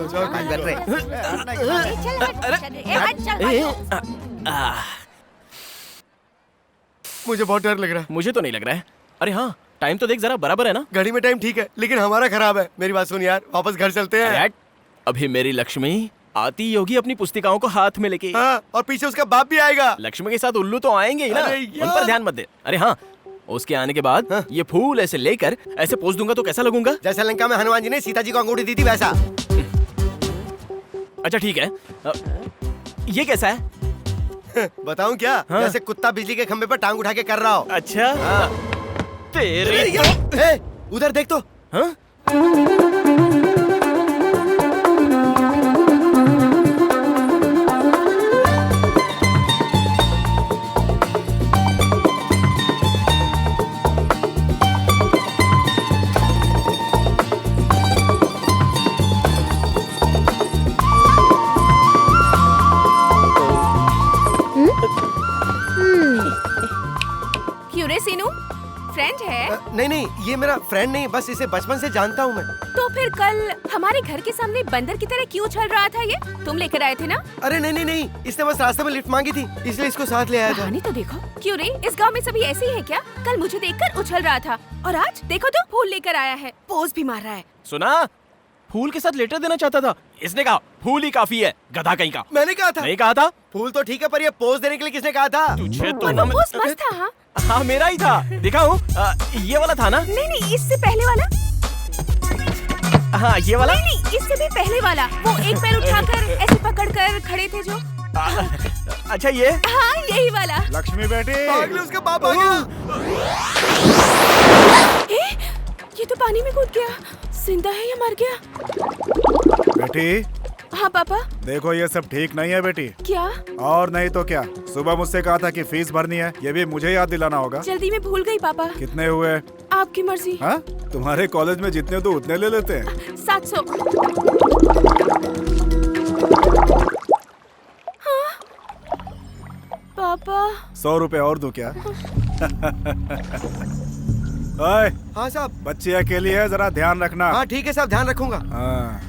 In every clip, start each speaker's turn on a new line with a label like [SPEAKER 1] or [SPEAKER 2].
[SPEAKER 1] कर रहे। मुझे बहुत डर लग रहा है।
[SPEAKER 2] मुझे तो नहीं लग रहा है। अरे हाँ, टाइम तो देख जरा, बराबर है ना?
[SPEAKER 1] घड़ी में टाइम ठीक है, लेकिन हमारा खराब है। मेरी बात सुन यार, वापस घर चलते हैं।
[SPEAKER 2] अभी मेरी लक्ष्मी आती होगी अपनी पुस्तिकाओं को हाथ में लेके।
[SPEAKER 1] हाँ, और पीछे उसका बाप भी आएगा।
[SPEAKER 2] लक्ष्मी के साथ उल्लू तो आएंगे ही ना, उन पर ध्यान मत दे। अरे हाँ, उसके आने के बाद ये फूल ऐसे लेकर ऐसे पोज दूंगा तो कैसा लगूंगा?
[SPEAKER 1] जैसे लंका में हनुमान जी ने सीता जी को अंगूठी दी थी वैसा।
[SPEAKER 2] अच्छा ठीक है, ये कैसा है?
[SPEAKER 1] बताऊं क्या? जैसे कुत्ता बिजली के खंबे पर टांग उठा के कर रहा हो।
[SPEAKER 2] अच्छा तेरे
[SPEAKER 1] उधर देख तो।
[SPEAKER 2] हाँ?
[SPEAKER 3] क्यों रे सीनू, फ्रेंड है?
[SPEAKER 1] नहीं नहीं, ये मेरा फ्रेंड नहीं, बस इसे बचपन से जानता हूँ मैं।
[SPEAKER 3] तो फिर कल हमारे घर के सामने बंदर की तरह क्यों चल रहा था? ये तुम लेकर आए थे ना?
[SPEAKER 1] अरे नहीं नहीं नहीं, इसने बस रास्ते में लिफ्ट मांगी थी, इसलिए इसको साथ ले आया था।
[SPEAKER 3] कहानी तो देखो। क्यों रे, इस गांव में सभी ऐसे ही है क्या? कल मुझे देखकर उछल रहा था और आज देखो तो फूल लेकर आया है, पोज भी मार रहा है।
[SPEAKER 2] सुना, फूल के साथ लेटर देना चाहता था। इसने कहा फूल ही काफी है, गधा कहीं का।
[SPEAKER 1] मैंने कहा था।
[SPEAKER 2] नहीं कहा था?
[SPEAKER 1] फूल तो ठीक है, पर ये पोज देने के लिए किसने कहा था?
[SPEAKER 2] तुझे तो
[SPEAKER 3] वो पोज मस्त था। हाँ
[SPEAKER 2] हाँ, मेरा ही था, दिखाऊं? ये वाला था ना?
[SPEAKER 3] नहीं नहीं, इससे पहले वाला।
[SPEAKER 2] हाँ ये वाला।
[SPEAKER 3] नहीं नहीं, इससे भी पहले वाला। वो एक पैर उठाकर ऐसे पकड़कर खड़े थे जो।
[SPEAKER 2] अच्छा ये?
[SPEAKER 3] हाँ यही वाला।
[SPEAKER 4] लक्ष्मी बेटी,
[SPEAKER 1] भाग ले, उसका बाप आ गया।
[SPEAKER 3] ये तो पानी में कूद गया। जिंदा है या मर गया?
[SPEAKER 4] बेटी।
[SPEAKER 3] हाँ पापा।
[SPEAKER 4] देखो ये सब ठीक नहीं है बेटी।
[SPEAKER 3] क्या?
[SPEAKER 4] और नहीं तो क्या, सुबह मुझसे कहा था कि फीस भरनी है, ये भी मुझे याद दिलाना होगा।
[SPEAKER 3] जल्दी में भूल गई पापा।
[SPEAKER 4] कितने हुए?
[SPEAKER 3] आपकी मर्जी।
[SPEAKER 4] हाँ, तुम्हारे कॉलेज में जितने तो उतने ले लेते हैं।
[SPEAKER 3] 700। हाँ? पापा
[SPEAKER 4] 100 रुपए और दूं क्या? ओए,
[SPEAKER 1] हाँ साहब।
[SPEAKER 4] बच्ची अकेली है, जरा ध्यान रखना।
[SPEAKER 1] हाँ ठीक है साहब, ध्यान रखूंगा।
[SPEAKER 4] हाँ।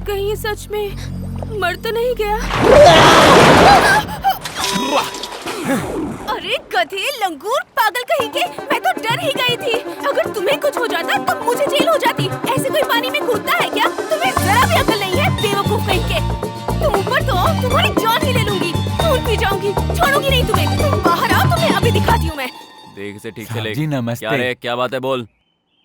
[SPEAKER 3] कहीं ये सच में मर तो नहीं गया? अरे गधे, लंगूर, पागल कहीं के, मैं तो डर ही गई थी। अगर तुम्हें कुछ हो जाता तो मुझे जेल हो जाती। ऐसे कोई पानी में कूदता है क्या? तुम्हें जरा भी अकल नहीं है, बेवकूफ कहीं के। तुम ऊपर तो आओ, तुम्हारी जान ही ले लूंगी, खून पी जाऊंगी, छोड़ूंगी नहीं तुम्हें। तुम बाहर आओ, तुम्हें अभी दिखाती हूँ मैं।
[SPEAKER 5] देख से ठीक से ले।
[SPEAKER 6] जी नमस्ते।
[SPEAKER 5] क्या रे, क्या बात है, बोल।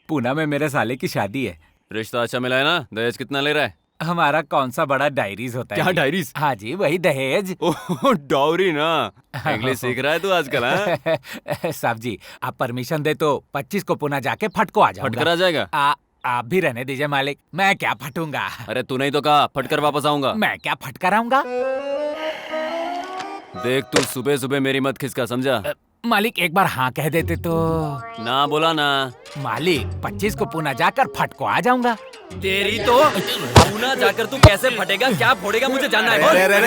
[SPEAKER 6] पूना में मेरे साले की शादी है।
[SPEAKER 5] रिश्ता अच्छा मिला है ना? दहेज कितना ले रहा है?
[SPEAKER 6] हमारा कौन सा बड़ा डायरीज होता है?
[SPEAKER 5] क्या डायरीज?
[SPEAKER 6] हाँ जी, वही दहेज।
[SPEAKER 5] ओह डाउरी ना। इंग्लिश सीख रहा है तू आजकल? हाँ?
[SPEAKER 6] साहब जी, आप परमिशन दे तो 25 को पुणे जाके फटको आ जाऊंगा।
[SPEAKER 5] फटकर आ जाएगा?
[SPEAKER 6] आप भी रहने दीजिए मालिक, मैं क्या फटूंगा।
[SPEAKER 5] अरे तू नहीं तो कहा फटकर वापस आऊंगा।
[SPEAKER 6] मैं क्या फटकर आऊंगा?
[SPEAKER 5] देख तू सुबह सुबह मेरी मत खिसका, समझा?
[SPEAKER 6] मालिक एक बार हाँ कह देते तो।
[SPEAKER 5] ना बोला ना।
[SPEAKER 6] मालिक 25 को पुणे जाकर फटको आ जाऊंगा।
[SPEAKER 5] तेरी तो पूना जाकर तू कैसे फटेगा, क्या फोड़ेगा, मुझे जानना है।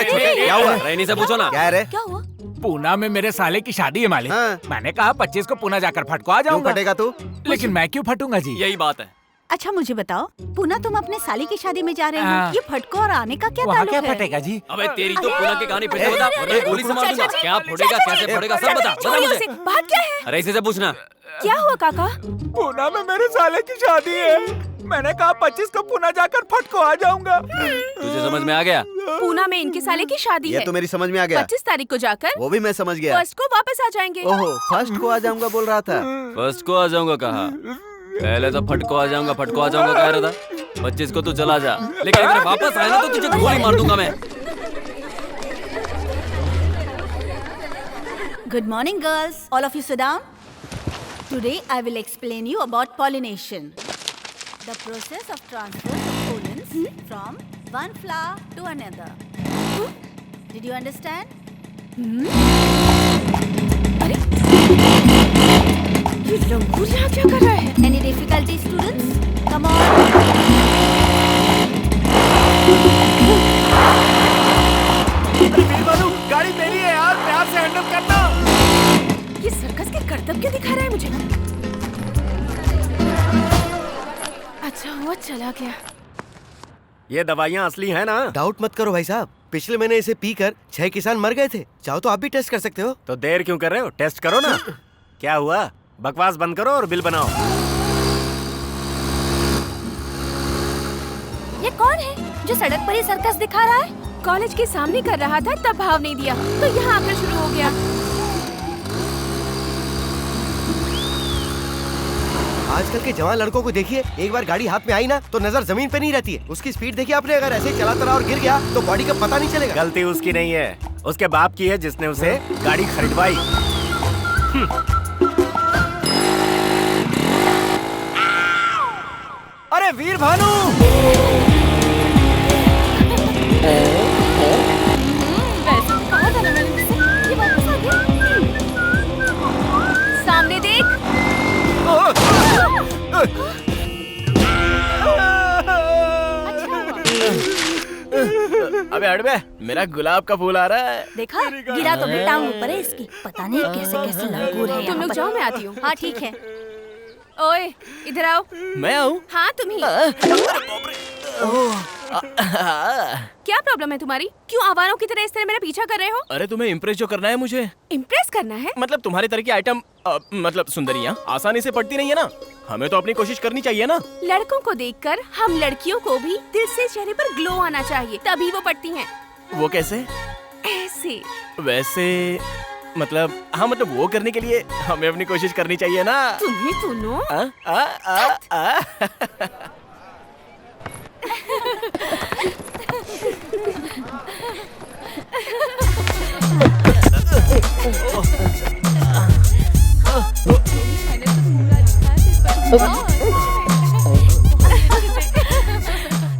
[SPEAKER 1] क्या हुआ?
[SPEAKER 5] रहनी से पूछो ना।
[SPEAKER 1] क्या है?
[SPEAKER 3] क्या हुआ?
[SPEAKER 6] पूना में मेरे साले की शादी है मालिक।
[SPEAKER 1] हाँ।
[SPEAKER 6] मैंने कहा 25 को पुणे जाकर फटको आ
[SPEAKER 1] क्यों
[SPEAKER 6] जाऊंगा।
[SPEAKER 1] फटेगा तू?
[SPEAKER 6] लेकिन मैं क्यों फटूंगा जी?
[SPEAKER 5] यही बात है।
[SPEAKER 7] अच्छा मुझे बताओ, पूना तुम अपने साली की शादी में जा रहे
[SPEAKER 6] हाँ।
[SPEAKER 7] हो, ये फटको और आने का क्या
[SPEAKER 6] वहाँ
[SPEAKER 7] ताल्लुक
[SPEAKER 6] क्या
[SPEAKER 7] है?
[SPEAKER 6] फटेगा जी?
[SPEAKER 5] अबे तेरी तो पूना की कहानी फिर से बता, वरना गोली से मार दूंगा। क्या फोड़ेगा, कैसे फोड़ेगा, सब बता
[SPEAKER 3] छोड़िए
[SPEAKER 5] मुझे।
[SPEAKER 3] उसे, बात क्या है?
[SPEAKER 5] अरे इसी से पूछना।
[SPEAKER 3] क्या हुआ काका?
[SPEAKER 6] पूना में मेरे साले की शादी है। मैंने कहा 25 को पुणे जाकर फटको आ जाऊंगा।
[SPEAKER 5] तुझे समझ में आ गया?
[SPEAKER 3] पूना में इनके साले की शादी
[SPEAKER 1] ये
[SPEAKER 3] है।
[SPEAKER 1] तो मेरी समझ में आ गया।
[SPEAKER 3] 25 तारीख को जाकर
[SPEAKER 1] वो भी मैं समझ गया।
[SPEAKER 3] फर्स्ट को वापस आ जाएंगे।
[SPEAKER 1] ओहो, फर्स्ट को आ जाऊंगा बोल रहा था।
[SPEAKER 5] फर्स्ट को आ जाऊंगा कहा? पहले तो फटको आ जाऊंगा कह रहा था। 25 को तू चला जा, लेकिन अगर वापस आया ना तो तुझे गोली मार दूंगा मैं।
[SPEAKER 7] Good morning girls, all of you sit down. Today I will explain you about pollination. The process of transfer of pollens from one flower to another. Did you understand?
[SPEAKER 3] अरे ये लंगूर यहाँ क्या कर रहा है?
[SPEAKER 7] Any difficulty students? Come on.
[SPEAKER 1] गाड़ी मेरी है यार, प्यार से हैंडल करना।
[SPEAKER 3] ये सर्कस के करतब क्यों दिखा रहा है मुझे? अच्छा हुआ चला गया।
[SPEAKER 8] ये दवाइयाँ असली है ना?
[SPEAKER 1] डाउट मत करो भाई साहब, पिछले महीने इसे पीकर 6 किसान मर गए थे। चाहो तो आप भी टेस्ट कर सकते हो।
[SPEAKER 8] तो देर क्यों कर रहे हो? टेस्ट करो ना। क्या हुआ? बकवास बंद करो और बिल बनाओ।
[SPEAKER 3] ये कौन है जो सड़क पर ही सर्कस दिखा रहा है? कॉलेज के सामने कर रहा था तब भाव नहीं दिया तो यहाँ आकर शुरू हो गया।
[SPEAKER 1] आजकल के जवान लड़कों को देखिए, एक बार गाड़ी हाथ में आई ना तो नजर जमीन पे नहीं रहती है। उसकी स्पीड देखिए आपने, अगर ऐसे ही चलाता रहा और गिर गया तो बॉडी का पता नहीं चलेगा।
[SPEAKER 8] गलती उसकी नहीं है, उसके बाप की है जिसने उसे गाड़ी खरीदवाई।
[SPEAKER 6] अरे वीर भानु,
[SPEAKER 3] वैसे कहा था ना मैंने तुझसे, ये वापस आ गया। सामने देख।
[SPEAKER 2] अबे हट बे, मेरा गुलाब का फूल आ रहा है।
[SPEAKER 7] देखा, गिरा तो भी टांग ऊपर है इसकी। पता नहीं कैसे कैसे लंगूर है
[SPEAKER 3] तुम
[SPEAKER 7] यहाँ
[SPEAKER 3] लोग
[SPEAKER 7] पर।
[SPEAKER 3] जाओ, मैं आती हूँ।
[SPEAKER 7] हाँ ठीक है।
[SPEAKER 3] ओए इधर आओ।
[SPEAKER 2] मैं आऊँ?
[SPEAKER 3] हाँ तुम ही। क्या प्रॉब्लम है तुम्हारी? क्यों आवारों की तरह इस तरह मेरा पीछा कर रहे हो?
[SPEAKER 2] अरे तुम्हें इम्प्रेस जो करना है मुझे।
[SPEAKER 3] इम्प्रेस करना है?
[SPEAKER 2] मतलब तुम्हारे तरह की आइटम मतलब सुंदरियाँ आसानी से पड़ती नहीं है ना। हमें तो अपनी कोशिश करनी चाहिए ना।
[SPEAKER 3] लड़कों को देखकर हम लड़कियों को भी दिल से चेहरे पर ग्लो आना चाहिए, तभी वो पड़ती हैं।
[SPEAKER 2] वो कैसे?
[SPEAKER 3] ऐसे।
[SPEAKER 2] वैसे मतलब हाँ, मतलब वो करने के लिए हमें अपनी कोशिश करनी चाहिए ना।
[SPEAKER 3] तुम्हें सुनो।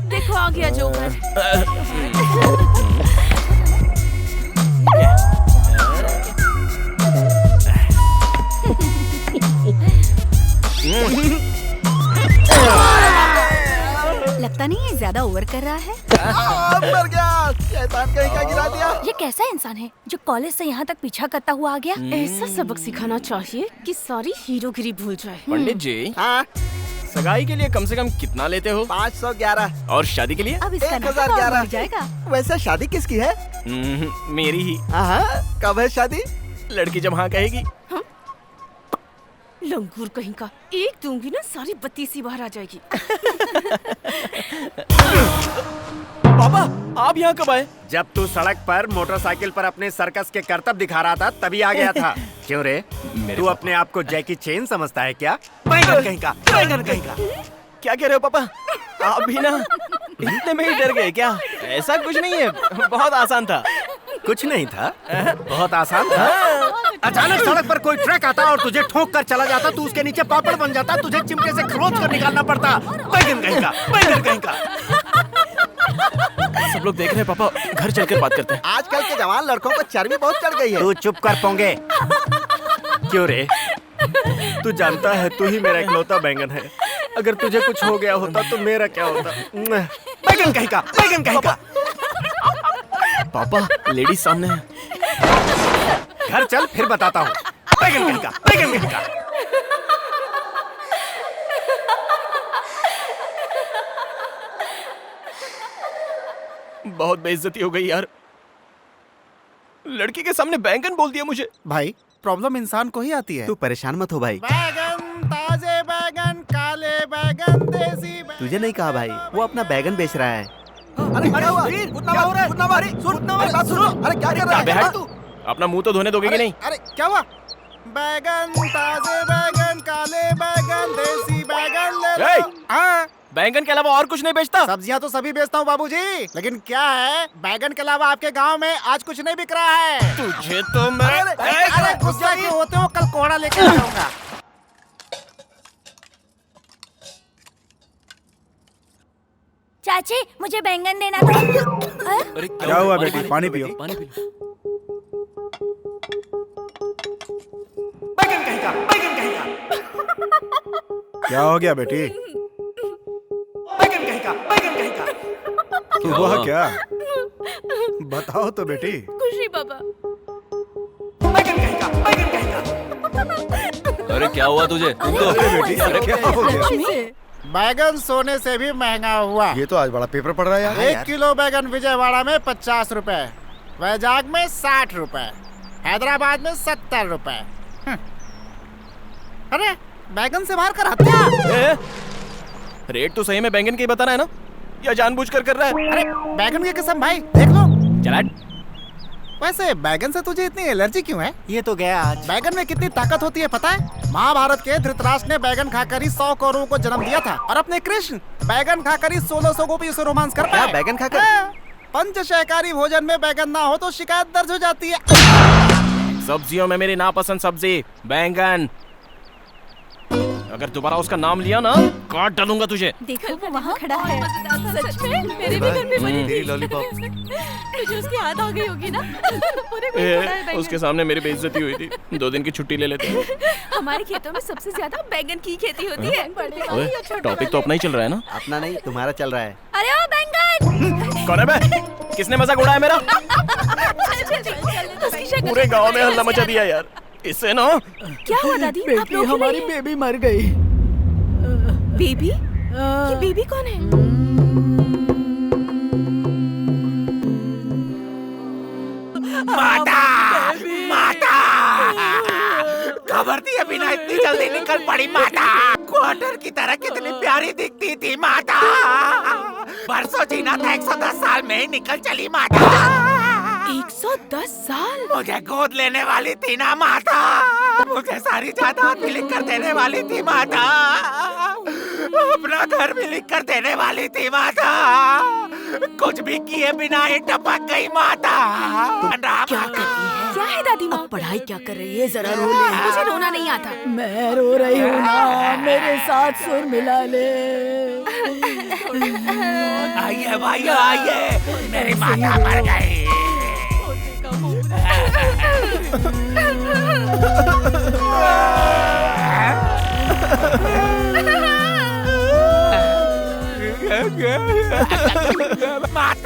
[SPEAKER 3] देखो आ गया जोकर।
[SPEAKER 7] लगता नहीं ये ज्यादा ओवर कर रहा है।
[SPEAKER 1] मर गया, शैतान कहीं का गिरा दिया।
[SPEAKER 7] ये कैसा इंसान है जो कॉलेज से यहाँ तक पीछा करता हुआ आ गया?
[SPEAKER 3] ऐसा सबक सिखाना चाहिए कि सारी हीरोगिरी भूल जाए।
[SPEAKER 2] पंडित जी,
[SPEAKER 1] हाँ,
[SPEAKER 2] सगाई के लिए कम से कम कितना लेते हो?
[SPEAKER 1] 511।
[SPEAKER 2] और शादी के लिए?
[SPEAKER 7] अब इसका नाम
[SPEAKER 1] 1011
[SPEAKER 7] बढ़ जाएगा।
[SPEAKER 1] वैसे शादी किसकी है?
[SPEAKER 2] मेरी ही।
[SPEAKER 1] हाँ, कब है शादी?
[SPEAKER 2] लड़की जब हाँ कहेगी।
[SPEAKER 3] लंगूर कहीं का, एक दूंगी ना सारी बत्ती सी बाहर आ जाएगी।
[SPEAKER 2] पापा, आप यहाँ कब आए?
[SPEAKER 8] जब तू सड़क पर मोटरसाइकिल पर अपने सर्कस के करतब दिखा रहा था तभी आ गया था। क्यों रे, तू अपने आप को जैकी चेन समझता है क्या? बैंगन कहीं का, बैंगन कहीं का।
[SPEAKER 2] क्या कह रहे हो पापा? आप भी ना इतने में ही डर गए क्या? ऐसा कुछ नहीं है, बहुत आसान था।
[SPEAKER 8] कुछ नहीं था, बहुत आसान था। अचानक सड़क पर कोई ट्रक आता और तुझे ठोक कर चला जाता, तू उसके नीचे पापड़ बन जाता, तुझे चिमटे से खरोच कर निकालना पड़ता। बैंगन कहीं का, बैंगन कहीं का।
[SPEAKER 2] सब लोग देख रहे हैं पापा, घर चलकर बात करते हैं।
[SPEAKER 1] आजकल के जवान लड़कों को चर्बी बहुत चढ़ गई है।
[SPEAKER 8] तू चुप कर पोंगे। क्यों रे, तू जानता है तू ही मेरा इकलौता बैंगन है। अगर तुझे कुछ हो गया होता तो मेरा क्या होता? बैंगन कहीं का, बैंगन कहीं का।
[SPEAKER 2] पापा, लेडीज सामने है।
[SPEAKER 8] घर चल फिर बताता हूँ। बैंगन कहीं का, बैंगन कहीं का।
[SPEAKER 2] बहुत बेइज्जती हो गई यार, लड़की के सामने बैंगन बोल दिया मुझे।
[SPEAKER 6] भाई प्रॉब्लम इंसान को ही आती है।
[SPEAKER 1] तू परेशान मत हो भाई।
[SPEAKER 6] बैगन, ताजे बैगन, काले बैगन, देसी बैगन।
[SPEAKER 1] तुझे नहीं कहा भाई, वो अपना बैगन बेच रहा है।
[SPEAKER 6] अरे क्या हुआ? क्या हो रहा है? बात सुनो। अरे क्या कर रहा
[SPEAKER 2] अबे
[SPEAKER 6] है
[SPEAKER 2] हट,
[SPEAKER 6] तू?
[SPEAKER 2] अपना मुंह तो धोने दोगे कि नहीं?
[SPEAKER 6] अरे क्या हुआ? बैगन, ताजे बैगन, काले बैगन, देसी बैगन ले
[SPEAKER 2] ए!
[SPEAKER 6] लो। हाँ,
[SPEAKER 2] बैंगन के अलावा और कुछ नहीं बेचता?
[SPEAKER 6] सब्जियां तो सभी बेचता हूँ बाबूजी, लेकिन क्या है, बैगन के अलावा आपके गांव में आज कुछ नहीं बिक रहा है।
[SPEAKER 2] तुझे तो मैं
[SPEAKER 6] अरे गुस्सा क्यों होते हो? कल कोहड़ा लेके आऊंगा।
[SPEAKER 7] चाची, मुझे बैंगन देना था।
[SPEAKER 2] अरे
[SPEAKER 4] क्या हुआ बेटी? पानी पियो।
[SPEAKER 2] पानी पी लो।
[SPEAKER 8] बैंगन कहीं का, बैंगन कहीं का।
[SPEAKER 4] क्या हो गया बेटी?
[SPEAKER 8] बैंगन कहीं का, बैंगन कहीं का।
[SPEAKER 4] हुआ क्या? बताओ तो बेटी।
[SPEAKER 3] खुशी पापा।
[SPEAKER 8] बैंगन कहीं का, बैंगन कहीं का।
[SPEAKER 5] अरे क्या हुआ तुझे?
[SPEAKER 4] अरे बेटी, अरे क्या हो गया?
[SPEAKER 9] बैगन सोने से भी महंगा हुआ।
[SPEAKER 1] ये तो आज बड़ा पेपर पड़ रहा है यार।
[SPEAKER 9] 1 किलो बैगन विजयवाड़ा में 50 रुपए, वैजाग में 60 रुपए, हैदराबाद में 70 रुपए। अरे बैगन से मार कर हत्या।
[SPEAKER 2] रेट तो सही में बैंगन की बता रहा है ना, या जानबूझकर कर रहा है?
[SPEAKER 9] अरे बैगन की कसम भाई, देख लो।
[SPEAKER 2] चला।
[SPEAKER 9] वैसे बैगन से तुझे इतनी एलर्जी क्यों है?
[SPEAKER 8] ये तो गया आज।
[SPEAKER 9] बैगन में कितनी ताकत होती है पता है? महाभारत के धृतराष्ट्र ने बैगन खाकर ही 100 कौरवों को जन्म दिया था, और अपने कृष्ण बैगन खाकर ही 1600 गोपियों से रोमांस कर पाए।
[SPEAKER 1] बैगन खाकर?
[SPEAKER 9] पंचशाकाहारी भोजन में बैगन ना हो तो शिकायत दर्ज हो जाती है।
[SPEAKER 2] सब्जियों में मेरी नापसंद सब्जी बैंगन। अगर दोबारा उसका नाम लिया ना, काट डालूंगा तुझे।
[SPEAKER 3] देखो वो वहाँ खड़ा है। सच में मेरे भी घर में बनी थी।
[SPEAKER 1] लॉलीपॉप।
[SPEAKER 3] तुझे उसकी याद आ गई होगी ना? पूरे को पड़ा है बैगन।
[SPEAKER 2] उसके सामने मेरी बेइज्जती हुई थी। 2 दिन की छुट्टी ले लेते हैं।
[SPEAKER 3] हमारे खेतों में सबसे ज्यादा बैगन की खेती होती है।
[SPEAKER 2] ओए, टॉपिक तो अपना ही चल रहा है ना?
[SPEAKER 1] अपना नहीं, तुम्हारा चल रहा है।
[SPEAKER 3] अरे ओ बैंगन!
[SPEAKER 2] कौन है बे? किसने मजाक उड़ाया मेरा?
[SPEAKER 3] उसकी शक्ल
[SPEAKER 2] पूरे गांव में हल्ला मचा दिया यार। इससे ना।
[SPEAKER 3] क्या हुआ दादी? आप लोग
[SPEAKER 8] हमारी बेबी मर गई।
[SPEAKER 3] बेबी? ये बेबी कौन है?
[SPEAKER 6] माता, माता, खबर दिए बिना इतनी जल्दी निकल पड़ी माता। क्वार्टर की तरह कितनी प्यारी दिखती थी माता। बरसों जीना था, 110 साल में ही निकल चली माता।
[SPEAKER 3] 110 साल?
[SPEAKER 6] मुझे गोद लेने वाली थी ना माता। मुझे सारी जायदाद भी लिख कर देने वाली थी माता। अपना घर भी लिख कर देने वाली थी माता। कुछ भी किए बिना ही टपक गई माता।
[SPEAKER 3] क्या कर रही है? क्या है दादी माँ?
[SPEAKER 7] पढ़ाई क्या कर रही है? जरा रो ले।
[SPEAKER 3] मुझे रोना नहीं आता।
[SPEAKER 7] मैं रो रही हूँ ना, मेरे साथ सुर मिला ले।
[SPEAKER 6] आइए भाई आइए, मेरी माता मर गई। माता